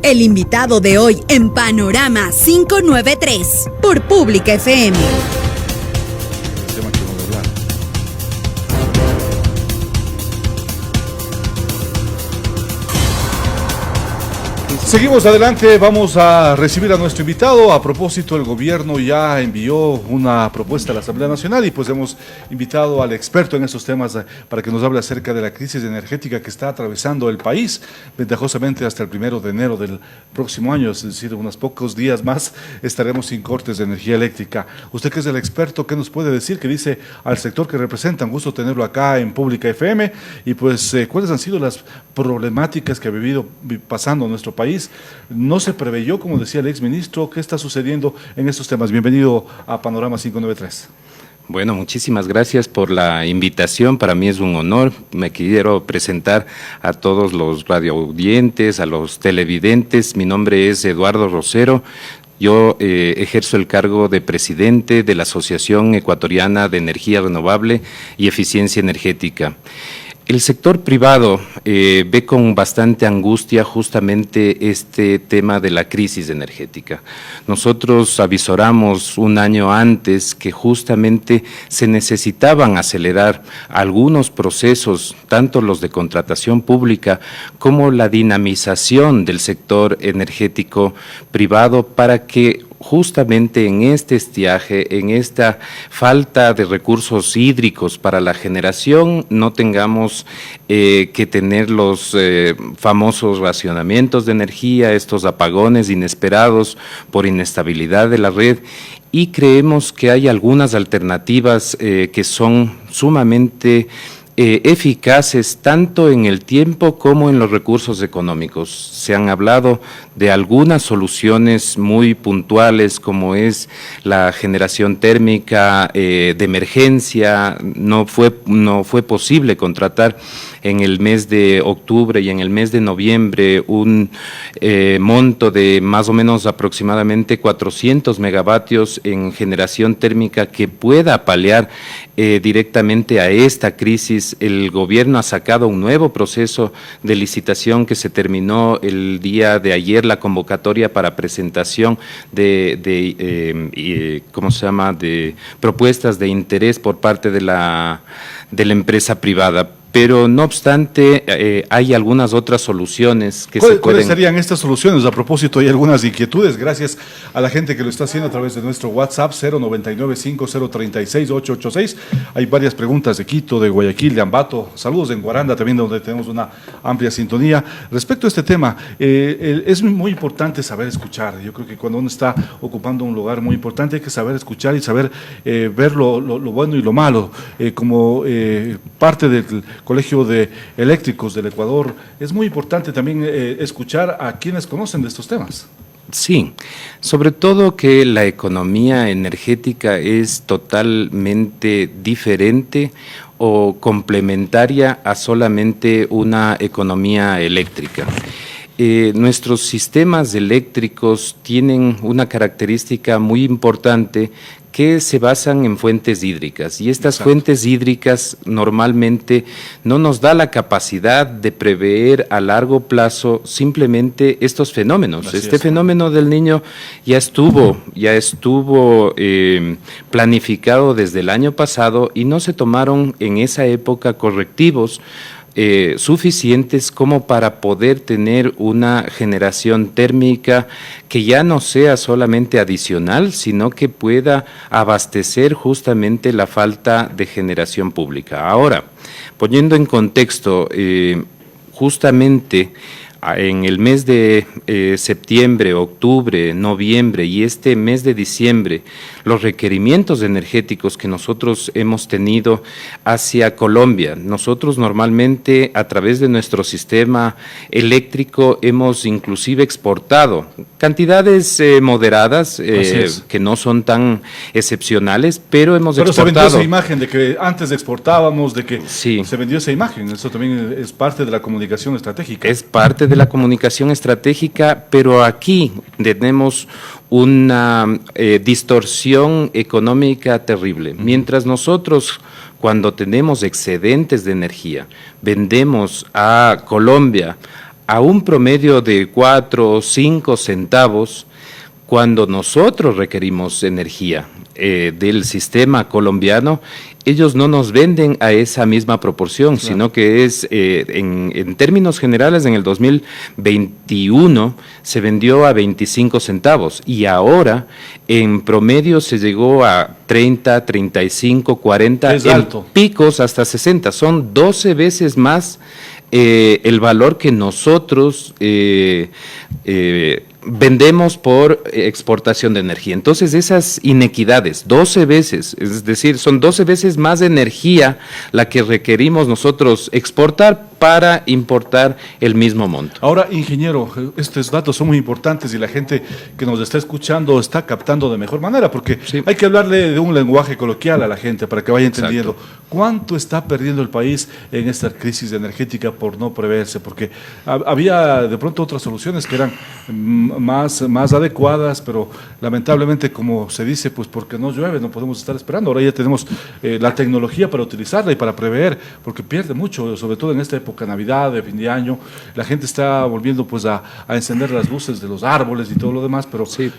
El invitado de hoy en Panorama 593 por Pública FM. Seguimos adelante, vamos a recibir a nuestro invitado. A propósito, el gobierno ya envió una propuesta a la Asamblea Nacional y pues hemos invitado al experto en estos temas para que nos hable acerca de la crisis energética que está atravesando el país, ventajosamente hasta el 1 de enero del próximo año, es decir, unos pocos días más estaremos sin cortes de energía eléctrica. Usted que es el experto, ¿qué nos puede decir? ¿Qué dice al sector que representa? Un gusto tenerlo acá en Pública FM y pues ¿cuáles han sido las problemáticas que ha vivido pasando nuestro país? No se preveyó, como decía el exministro, ¿qué está sucediendo en estos temas? Bienvenido a Panorama 593. Bueno, muchísimas gracias por la invitación. Para mí es un honor. Me quiero presentar a todos los radioaudientes, a los televidentes. Mi nombre es Eduardo Rosero. Yo ejerzo el cargo de presidente de la Asociación Ecuatoriana de Energía Renovable y Eficiencia Energética. El sector privado ve con bastante angustia justamente este tema de la crisis energética. Nosotros avisoramos un año antes que justamente se necesitaban acelerar algunos procesos, tanto los de contratación pública como la dinamización del sector energético privado para que justamente en este estiaje, en esta falta de recursos hídricos para la generación, no tengamos que tener los famosos racionamientos de energía, estos apagones inesperados por inestabilidad de la red, y creemos que hay algunas alternativas que son sumamente eficaces tanto en el tiempo como en los recursos económicos. Se han hablado de algunas soluciones muy puntuales como es la generación térmica de emergencia. No fue posible contratar en el mes de octubre y en el mes de noviembre un monto de más o menos aproximadamente 400 megavatios en generación térmica que pueda paliar directamente a esta crisis. El gobierno ha sacado un nuevo proceso de licitación que se terminó el día de ayer, la convocatoria para presentación de propuestas de interés por parte de la empresa privada. Pero no obstante, hay algunas otras soluciones que se pueden... ¿Cuáles serían estas soluciones? A propósito, hay algunas inquietudes, gracias a la gente que lo está haciendo a través de nuestro WhatsApp, 099-5036-886. Hay varias preguntas de Quito, de Guayaquil, de Ambato, saludos en Guaranda también, donde tenemos una amplia sintonía. Respecto a este tema, es muy importante saber escuchar. Yo creo que cuando uno está ocupando un lugar muy importante hay que saber escuchar y saber ver lo bueno y lo malo. Como parte del Colegio de Eléctricos del Ecuador, es muy importante también escuchar a quienes conocen de estos temas. Sí, sobre todo que la economía energética es totalmente diferente o complementaria a solamente una economía eléctrica. Nuestros sistemas eléctricos tienen una característica muy importante que se basan en fuentes hídricas y estas Exacto. Fuentes hídricas normalmente no nos da la capacidad de prever a largo plazo simplemente estos fenómenos. Este fenómeno del Niño ya estuvo planificado desde el año pasado y no se tomaron en esa época correctivos suficientes como para poder tener una generación térmica que ya no sea solamente adicional, sino que pueda abastecer justamente la falta de generación pública. Ahora, poniendo en contexto, justamente en el mes de septiembre, octubre, noviembre y este mes de diciembre, los requerimientos energéticos que nosotros hemos tenido hacia Colombia. Nosotros normalmente a través de nuestro sistema eléctrico hemos inclusive exportado cantidades moderadas que no son tan excepcionales, pero hemos exportado. Pero se vendió esa imagen de que antes exportábamos, de que sí, se vendió esa imagen. Eso también es parte de la comunicación estratégica. Es parte de la comunicación estratégica, pero aquí tenemos una distorsión económica terrible. Mientras nosotros, cuando tenemos excedentes de energía, vendemos a Colombia a un promedio de 4 o 5 centavos cuando nosotros requerimos energía del sistema colombiano. Ellos no nos venden a esa misma proporción, claro, sino que es, en términos generales, en el 2021 se vendió a 25 centavos y ahora en promedio se llegó a 30, 35, 40, es alto, picos hasta 60, son 12 veces más el valor que nosotros vendemos por exportación de energía. Entonces, esas inequidades, 12 veces, es decir, son 12 veces más energía la que requerimos nosotros exportar para importar el mismo monto. Ahora, ingeniero, estos datos son muy importantes y la gente que nos está escuchando está captando de mejor manera, porque sí, hay que hablarle de un lenguaje coloquial a la gente para que vaya entendiendo. Exacto. ¿Cuánto está perdiendo el país en esta crisis energética por no preverse? Porque había de pronto otras soluciones que eran más adecuadas, pero lamentablemente, como se dice, pues porque no llueve, no podemos estar esperando. Ahora ya tenemos la tecnología para utilizarla y para prever, porque pierde mucho, sobre todo en esta época, Navidad, de fin de año, la gente está volviendo pues a encender las luces de los árboles y todo lo demás, pero sí,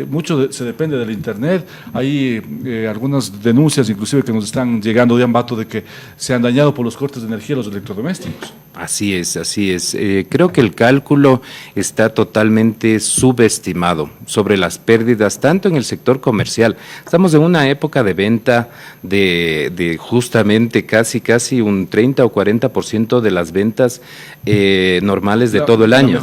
mucho se depende del internet. Hay algunas denuncias inclusive que nos están llegando de Ambato de que se han dañado por los cortes de energía los electrodomésticos. Así es, así es. Creo que el cálculo está totalmente subestimado sobre las pérdidas, tanto en el sector comercial. Estamos en una época de venta de justamente casi un 30 o 40% de las ventas normales de todo el año.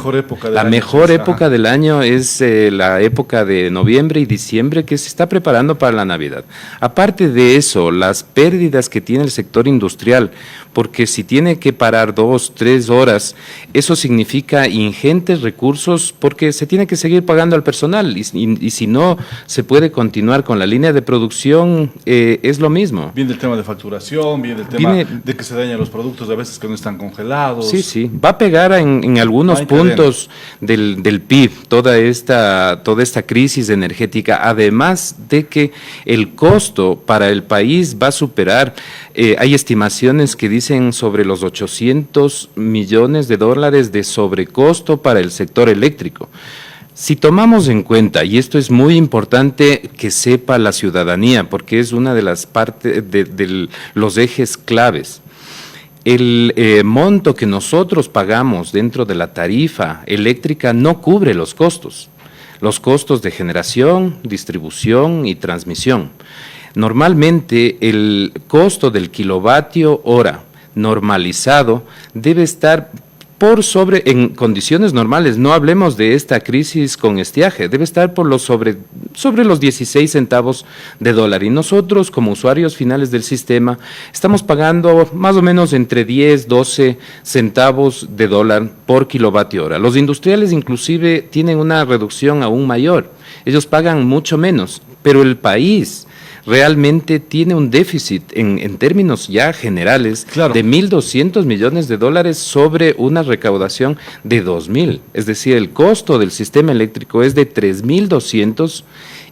La mejor época del año es la época de noviembre y diciembre, que se está preparando para la Navidad. Aparte de eso, las pérdidas que tiene el sector industrial, porque si tiene que parar 2, 3 horas, eso significa ingentes recursos porque se tiene que seguir pagando al personal y si no se puede continuar con la línea de producción, es lo mismo. Viene el tema de facturación, viene el tema de que se dañan los productos a veces que no están congelados. Sí, sí, va a pegar en algunos puntos del PIB toda esta crisis energética, además de que el costo para el país va a superar, hay estimaciones que dicen sobre los 800 millones de dólares de sobrecosto para el sector eléctrico. Si tomamos en cuenta, y esto es muy importante que sepa la ciudadanía, porque es una de las partes de los ejes claves, el monto que nosotros pagamos dentro de la tarifa eléctrica no cubre los costos de generación, distribución y transmisión. Normalmente el costo del kilovatio hora normalizado debe estar en condiciones normales, no hablemos de esta crisis con estiaje, debe estar sobre los 16 centavos de dólar, y nosotros como usuarios finales del sistema estamos pagando más o menos entre 10, 12 centavos de dólar por kilovatio hora. Los industriales inclusive tienen una reducción aún mayor, ellos pagan mucho menos, pero el país realmente tiene un déficit en términos ya generales, claro, de 1.200 millones de dólares sobre una recaudación de 2.000. Es decir, el costo del sistema eléctrico es de 3.200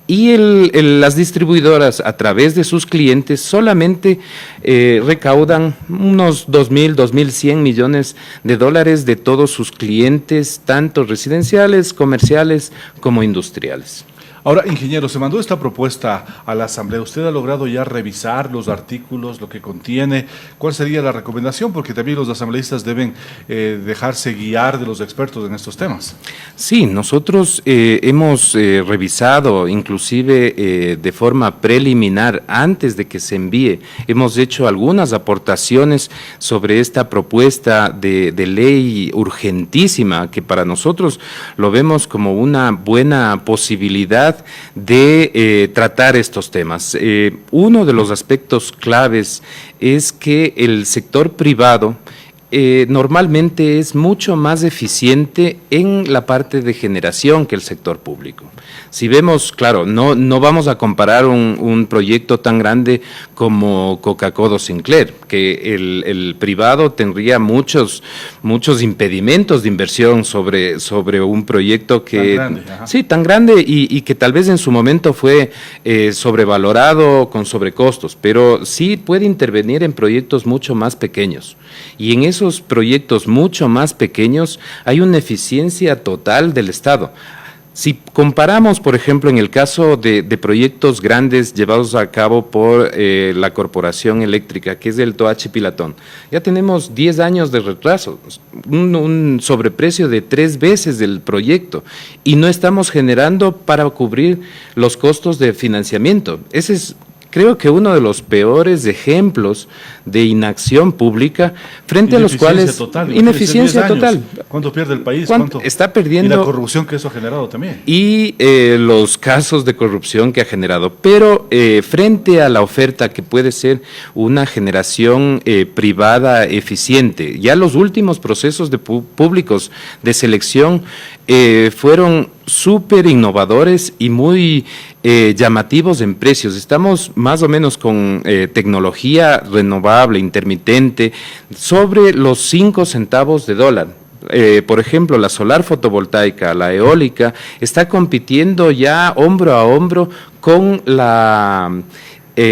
y las distribuidoras a través de sus clientes solamente recaudan unos 2.000, 2.100 millones de dólares de todos sus clientes, tanto residenciales, comerciales como industriales. Ahora, ingeniero, se mandó esta propuesta a la Asamblea. ¿Usted ha logrado ya revisar los artículos, lo que contiene? ¿Cuál sería la recomendación? Porque también los asambleístas deben dejarse guiar de los expertos en estos temas. Sí, nosotros hemos revisado, inclusive de forma preliminar, antes de que se envíe, hemos hecho algunas aportaciones sobre esta propuesta de ley urgentísima, que para nosotros lo vemos como una buena posibilidad de tratar estos temas. Uno de los aspectos claves es que el sector privado normalmente es mucho más eficiente en la parte de generación que el sector público. Si vemos, claro, no vamos a comparar un proyecto tan grande como Coca-Cola Sinclair, que el privado tendría muchos impedimentos de inversión sobre un proyecto que tan grande, sí, tan grande y que tal vez en su momento fue sobrevalorado con sobrecostos, pero sí puede intervenir en proyectos mucho más pequeños. Y en eso esos proyectos mucho más pequeños hay una eficiencia total del Estado. Si comparamos, por ejemplo, en el caso de proyectos grandes llevados a cabo por la Corporación Eléctrica, que es el Toachi Pilatón, ya tenemos 10 años de retraso, un sobreprecio de 3 veces del proyecto, y no estamos generando para cubrir los costos de financiamiento. Ese es, creo que, uno de los peores ejemplos de inacción pública frente a los cuales... Ineficiencia total. ¿Cuánto pierde el país? ¿Cuánto está perdiendo? Y la corrupción que eso ha generado también. Y los casos de corrupción que ha generado. Pero frente a la oferta que puede ser una generación privada eficiente, ya los últimos procesos públicos de selección fueron súper innovadores y muy llamativos en precios. Estamos más o menos con tecnología renovable, intermitente, sobre los 5 centavos de dólar. Por ejemplo, la solar fotovoltaica, la eólica, está compitiendo ya hombro a hombro con la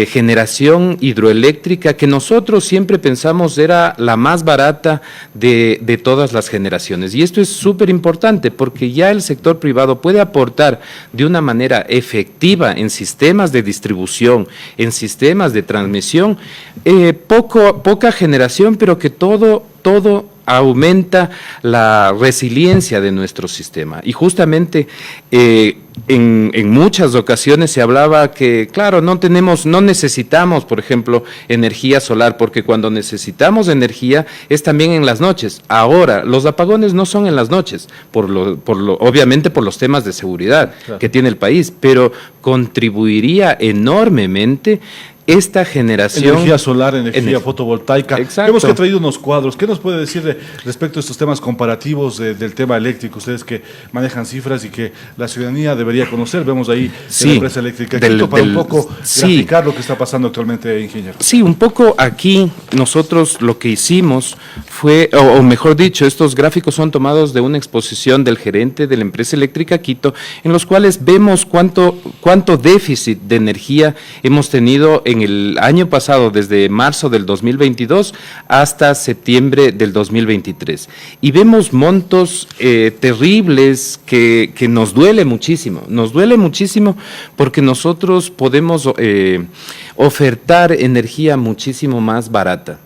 generación hidroeléctrica, que nosotros siempre pensamos era la más barata de todas las generaciones. Y esto es súper importante porque ya el sector privado puede aportar de una manera efectiva en sistemas de distribución, en sistemas de transmisión, poca generación, pero que todo aumenta la resiliencia de nuestro sistema. Y justamente en muchas ocasiones se hablaba que, claro, no necesitamos, por ejemplo, energía solar, porque cuando necesitamos energía es también en las noches. Ahora, los apagones no son en las noches, obviamente por los temas de seguridad que tiene el país, pero contribuiría enormemente esta generación... Energía solar, energía fotovoltaica. Exacto. Hemos traído unos cuadros. ¿Qué nos puede decir respecto a estos temas comparativos del tema eléctrico? Ustedes que manejan cifras y que la ciudadanía debería conocer. Vemos ahí la empresa eléctrica Quito para un poco graficar lo que está pasando actualmente, ingeniero. Sí, un poco aquí nosotros lo que hicimos fue, o mejor dicho, estos gráficos son tomados de una exposición del gerente de la empresa eléctrica Quito, en los cuales vemos cuánto déficit de energía hemos tenido en el año pasado, desde marzo del 2022 hasta septiembre del 2023. Y vemos montos terribles que nos duele muchísimo. Nos duele muchísimo porque nosotros podemos ofertar energía muchísimo más barata.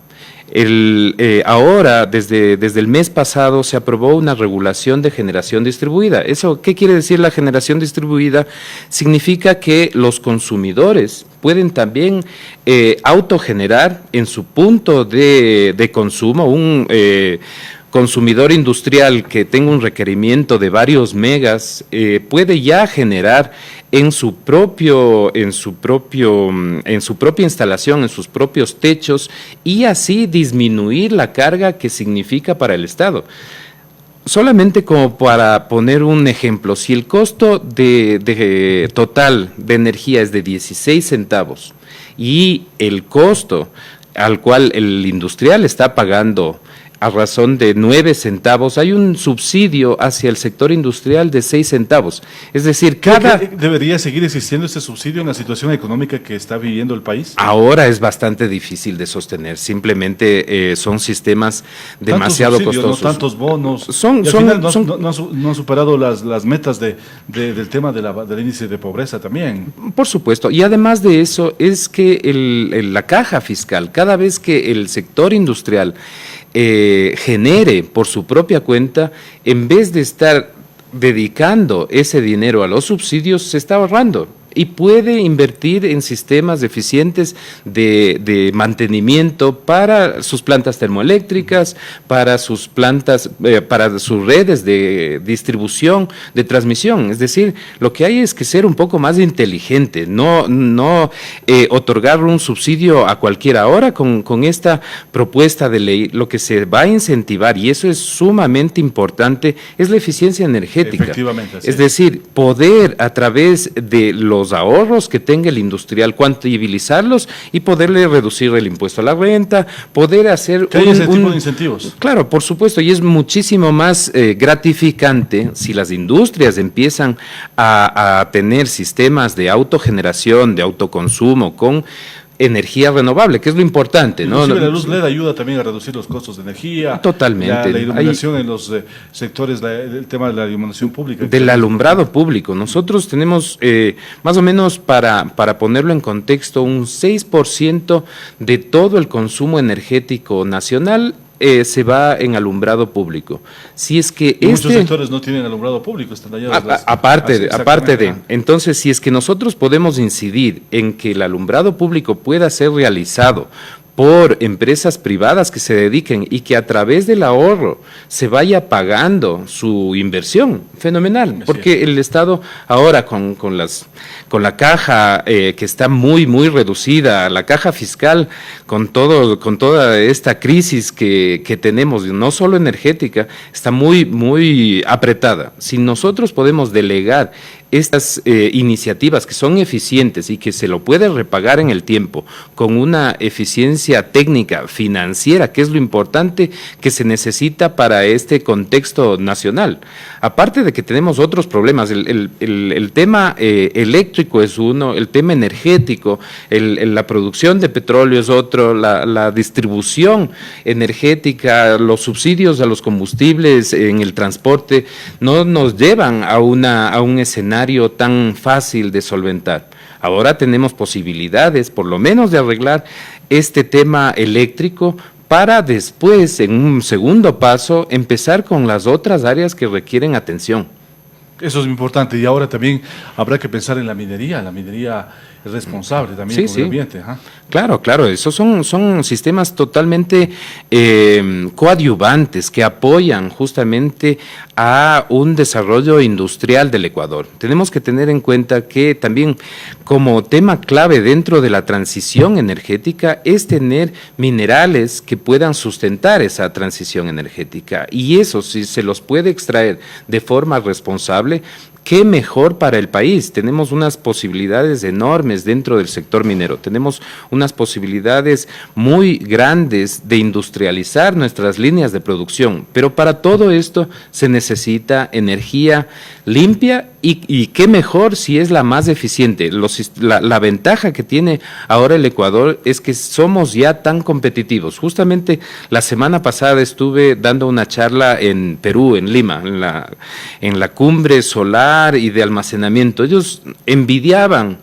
Ahora, desde el mes pasado, se aprobó una regulación de generación distribuida. ¿Eso qué quiere decir la generación distribuida? Significa que los consumidores pueden también autogenerar en su punto de consumo. Un consumidor industrial que tenga un requerimiento de varios megas puede ya generar en su propia instalación, en sus propios techos, y así disminuir la carga que significa para el Estado. Solamente como para poner un ejemplo, si el costo total de energía es de 16 centavos y el costo al cual el industrial está pagando a razón de 9 centavos, hay un subsidio hacia el sector industrial de 6 centavos. Es decir, ¿Debería seguir existiendo este subsidio en la situación económica que está viviendo el país? Ahora es bastante difícil de sostener, simplemente son sistemas demasiado costosos. No tantos bonos, al final no han superado las metas del tema del índice de pobreza también. Por supuesto, y además de eso es que la caja fiscal, cada vez que el sector industrial genere por su propia cuenta, en vez de estar dedicando ese dinero a los subsidios, se está ahorrando y puede invertir en sistemas eficientes de mantenimiento para sus plantas termoeléctricas, para sus plantas, para sus redes de distribución, de transmisión. Es decir, lo que hay es que ser un poco más inteligente, no otorgar un subsidio a cualquiera. Ahora con esta propuesta de ley, lo que se va a incentivar, y eso es sumamente importante, es la eficiencia energética. Efectivamente, es decir, poder a través de los ahorros que tenga el industrial, cuantibilizarlos y poderle reducir el impuesto a la renta, poder hacer ese tipo de incentivos. Claro, por supuesto, y es muchísimo más gratificante si las industrias empiezan a tener sistemas de autogeneración, de autoconsumo, con energía renovable, que es lo importante, ¿no? Inclusive la luz LED ayuda también a reducir los costos de energía. Totalmente. La iluminación en los sectores, el tema de la iluminación pública. Del alumbrado público. Nosotros tenemos, más o menos, para ponerlo en contexto, un 6% de todo el consumo energético nacional se va en alumbrado público. Si es que muchos sectores no tienen alumbrado público, están allá. Aparte de, entonces, si es que nosotros podemos incidir en que el alumbrado público pueda ser realizado por empresas privadas que se dediquen y que a través del ahorro se vaya pagando su inversión, fenomenal, porque el Estado ahora con la caja que está muy reducida, la caja fiscal con toda esta crisis que tenemos, no solo energética, está muy apretada. Si nosotros podemos delegar estas iniciativas que son eficientes y que se lo puede repagar en el tiempo con una eficiencia técnica, financiera, que es lo importante que se necesita para este contexto nacional. Aparte de que tenemos otros problemas, el tema eléctrico es uno, el tema energético, la producción de petróleo es otro, la distribución energética, los subsidios a los combustibles en el transporte no nos llevan a un escenario tan fácil de solventar. Ahora tenemos posibilidades, por lo menos, de arreglar este tema eléctrico para después, en un segundo paso, empezar con las otras áreas que requieren atención. Eso es importante, y ahora también habrá que pensar en la minería es responsable también con el ambiente. ¿Ah? Claro, esos son sistemas totalmente coadyuvantes que apoyan justamente a un desarrollo industrial del Ecuador. Tenemos que tener en cuenta que también como tema clave dentro de la transición energética es tener minerales que puedan sustentar esa transición energética, y eso, si se los puede extraer de forma responsable, qué mejor para el país. Tenemos unas posibilidades enormes dentro del sector minero, tenemos unas posibilidades muy grandes de industrializar nuestras líneas de producción, pero para todo esto se necesita energía limpia y qué mejor si es la más eficiente. La ventaja que tiene ahora el Ecuador es que somos ya tan competitivos. Justamente la semana pasada estuve dando una charla en Perú, en Lima, en la cumbre solar y de almacenamiento. Ellos envidiaban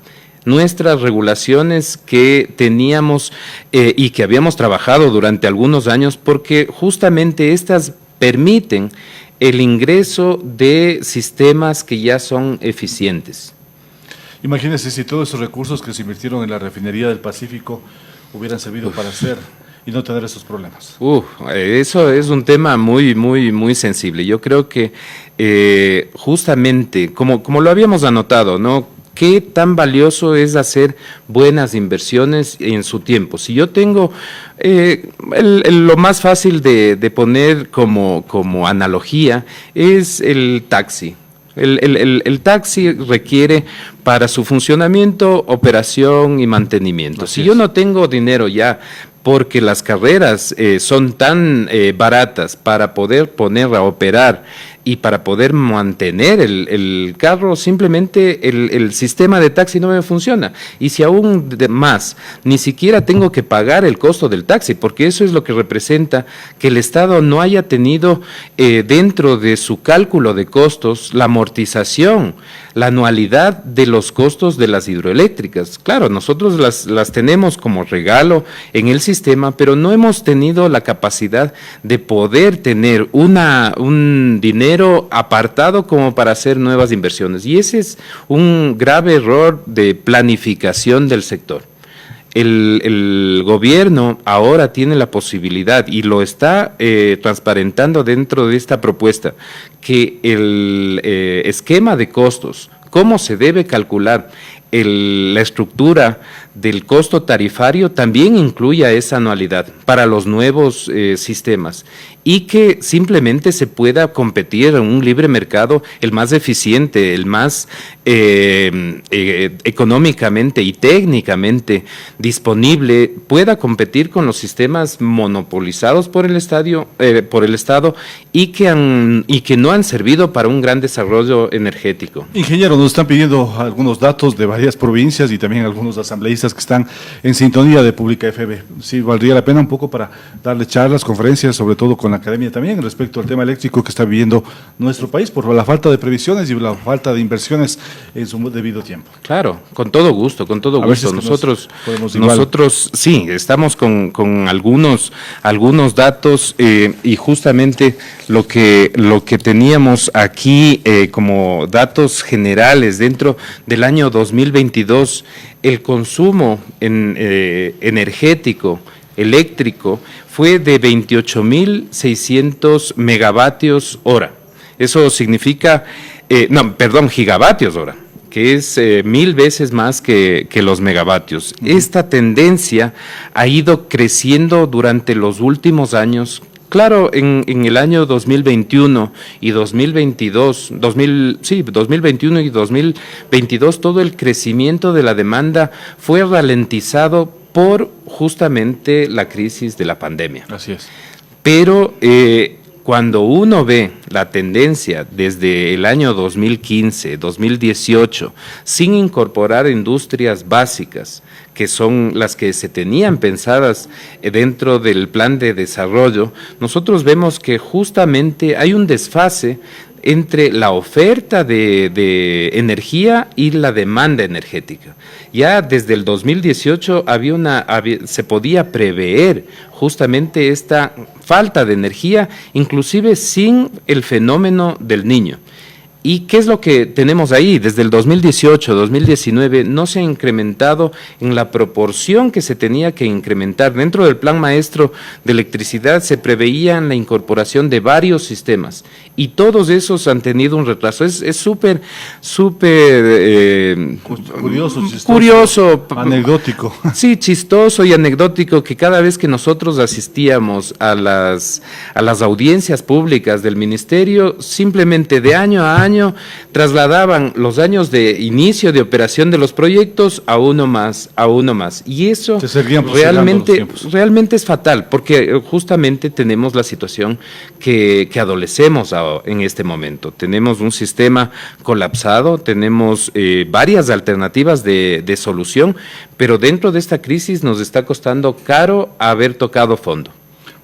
nuestras regulaciones que teníamos y que habíamos trabajado durante algunos años, porque justamente estas permiten el ingreso de sistemas que ya son eficientes. Imagínense si todos esos recursos que se invirtieron en la refinería del Pacífico hubieran servido para hacer y no tener esos problemas. Eso es un tema muy sensible. Yo creo que justamente, como lo habíamos anotado, ¿no? ¿Qué tan valioso es hacer buenas inversiones en su tiempo? Si yo tengo lo más fácil de poner como analogía es el taxi. El taxi requiere para su funcionamiento operación y mantenimiento. Si yo no tengo dinero ya, porque las carreras son tan baratas para poder poner a operar y para poder mantener el carro, simplemente el sistema de taxi no me funciona. Y si aún más, ni siquiera tengo que pagar el costo del taxi, porque eso es lo que representa que el Estado no haya tenido dentro de su cálculo de costos la amortización, la anualidad de los costos de las hidroeléctricas. Claro, nosotros las tenemos como regalo en el sistema, pero no hemos tenido la capacidad de poder tener un dinero apartado como para hacer nuevas inversiones. Y ese es un grave error de planificación del sector. El gobierno ahora tiene la posibilidad y lo está transparentando dentro de esta propuesta, que el esquema de costos, cómo se debe calcular la estructura del costo tarifario, también incluya esa anualidad para los nuevos sistemas, y que simplemente se pueda competir en un libre mercado el más eficiente, el más económicamente y técnicamente disponible, pueda competir con los sistemas monopolizados por el Estado y que no han servido para un gran desarrollo energético. Ingeniero, nos están pidiendo algunos datos de varias provincias y también algunos asambleístas que están en sintonía de Pública FM. Sí, valdría la pena un poco para darle charlas, conferencias, sobre todo con la academia también, respecto al tema eléctrico que está viviendo nuestro país por la falta de previsiones y la falta de inversiones en su debido tiempo. Claro, con todo gusto, con todo gusto. Nosotros sí, estamos con algunos datos y justamente lo que teníamos aquí como datos generales dentro del año 2022, el consumo energético, eléctrico, fue de 28.600 megavatios hora. Eso significa, gigavatios hora, que es 1000 veces más que los megavatios. Esta tendencia ha ido creciendo durante los últimos años. Claro, en el año 2021 y 2022, 2021 y 2022, todo el crecimiento de la demanda fue ralentizado por justamente la crisis de la pandemia. Así es. Pero cuando uno ve la tendencia desde el año 2015, 2018, sin incorporar industrias básicas, que son las que se tenían pensadas dentro del plan de desarrollo, nosotros vemos que justamente hay un desfase entre la oferta de energía y la demanda energética. Ya desde el 2018 se podía prever justamente esta falta de energía, inclusive sin el fenómeno del Niño. ¿Y qué es lo que tenemos ahí? Desde el 2018, 2019, no se ha incrementado en la proporción que se tenía que incrementar. Dentro del Plan Maestro de Electricidad se preveía la incorporación de varios sistemas y todos esos han tenido un retraso. Es súper curioso, anecdótico. Sí, chistoso y anecdótico que cada vez que nosotros asistíamos a las audiencias públicas del Ministerio, simplemente de año a año trasladaban los años de inicio de operación de los proyectos a uno más. Y eso realmente es fatal, porque justamente tenemos la situación que adolecemos en este momento. Tenemos un sistema colapsado, tenemos varias alternativas de solución, pero dentro de esta crisis nos está costando caro haber tocado fondo.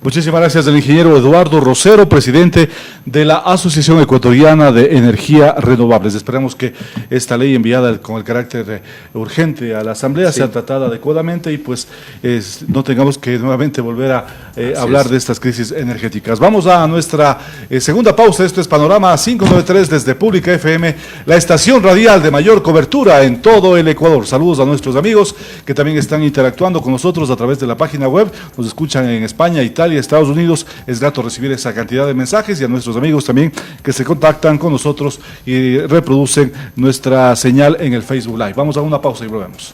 Muchísimas gracias al ingeniero Eduardo Rosero, presidente de la Asociación Ecuatoriana de Energía Renovables. Esperamos que esta ley enviada con el carácter urgente a la Asamblea sea tratada adecuadamente y pues no tengamos que nuevamente volver a hablar de estas crisis energéticas. Vamos a nuestra segunda pausa. Esto es Panorama 593 desde Pública FM, la estación radial de mayor cobertura en todo el Ecuador. Saludos a nuestros amigos que también están interactuando con nosotros a través de la página web. Nos escuchan en España, Italia, Estados Unidos. Es grato recibir esa cantidad de mensajes y a nuestros amigos también que se contactan con nosotros y reproducen nuestra señal en el Facebook Live. Vamos a una pausa y volvemos.